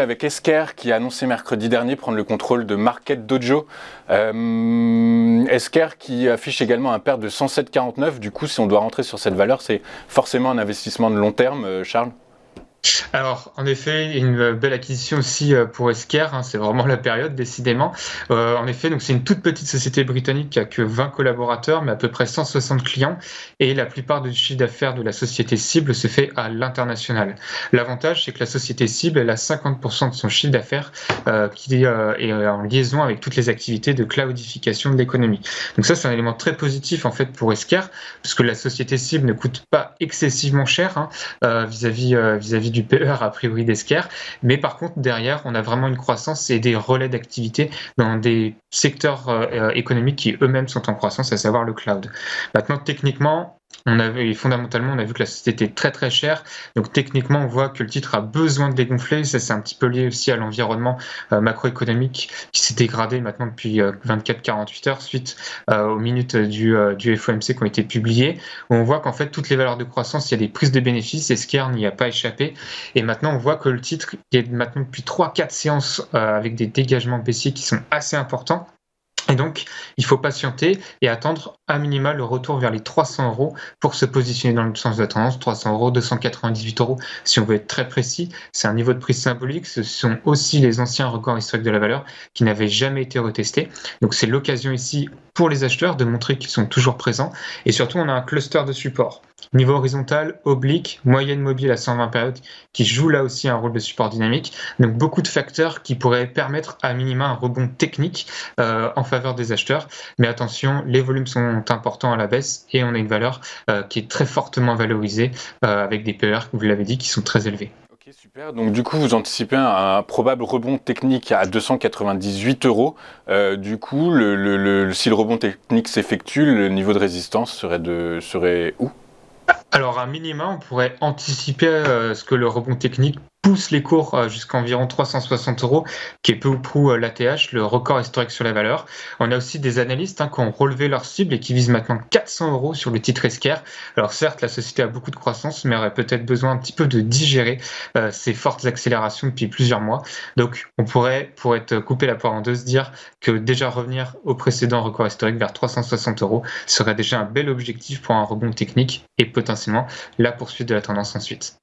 avec Esker qui a annoncé mercredi dernier prendre le contrôle de Market Dojo. Esker qui affiche également un PER de 107,49. Du coup, si on doit rentrer sur cette valeur, c'est forcément un investissement de long terme, Charles? Alors, en effet, il y a une belle acquisition aussi pour Esker, hein, c'est vraiment la période, décidément. En effet, donc c'est une toute petite société britannique qui a que 20 collaborateurs, mais à peu près 160 clients, et la plupart du chiffre d'affaires de la société cible se fait à l'international. L'avantage, c'est que la société cible, elle a 50% de son chiffre d'affaires qui est en liaison avec toutes les activités de cloudification de l'économie. Donc ça, c'est un élément très positif en fait pour Esker, puisque la société cible ne coûte pas excessivement cher vis-à-vis du PER a priori d'Esker, mais par contre derrière on a vraiment une croissance et des relais d'activité dans des secteurs économiques qui eux-mêmes sont en croissance, à savoir le cloud. Maintenant techniquement, fondamentalement, on a vu que la société est très très chère. Donc techniquement, on voit que le titre a besoin de dégonfler. Ça, c'est un petit peu lié aussi à l'environnement macroéconomique qui s'est dégradé maintenant depuis 24-48 heures suite aux minutes du FOMC qui ont été publiées. On voit qu'en fait, toutes les valeurs de croissance, il y a des prises de bénéfices. Esker n'y a pas échappé. Et maintenant, on voit que le titre est maintenant depuis 3-4 séances avec des dégagements baissiers qui sont assez importants. Et donc, il faut patienter et attendre à minima le retour vers les 300 euros pour se positionner dans le sens de la tendance. 300 euros, 298 euros, si on veut être très précis. C'est un niveau de prix symbolique. Ce sont aussi les anciens records historiques de la valeur qui n'avaient jamais été retestés. Donc, c'est l'occasion ici pour les acheteurs de montrer qu'ils sont toujours présents. Et surtout, on a un cluster de support. Niveau horizontal, oblique, moyenne mobile à 120 périodes qui joue là aussi un rôle de support dynamique. Donc beaucoup de facteurs qui pourraient permettre à minima un rebond technique en faveur des acheteurs. Mais attention, les volumes sont importants à la baisse et on a une valeur qui est très fortement valorisée avec des PER, vous l'avez dit, qui sont très élevés. Ok, super. Donc du coup, vous anticipez un probable rebond technique à 298 euros. Du coup, si le rebond technique s'effectue, le niveau de résistance serait où? Alors, à minima, on pourrait anticiper ce que le rebond technique pousse les cours jusqu'à environ 360 euros, qui est peu ou prou l'ATH, le record historique sur la valeur. On a aussi des analystes qui ont relevé leur cible et qui visent maintenant 400 euros sur le titre Esker. Alors certes, la société a beaucoup de croissance, mais aurait peut-être besoin un petit peu de digérer ces fortes accélérations depuis plusieurs mois. Donc on pourrait, pour être coupé la poire en deux, se dire que déjà revenir au précédent record historique vers 360 euros serait déjà un bel objectif pour un rebond technique et potentiellement la poursuite de la tendance ensuite.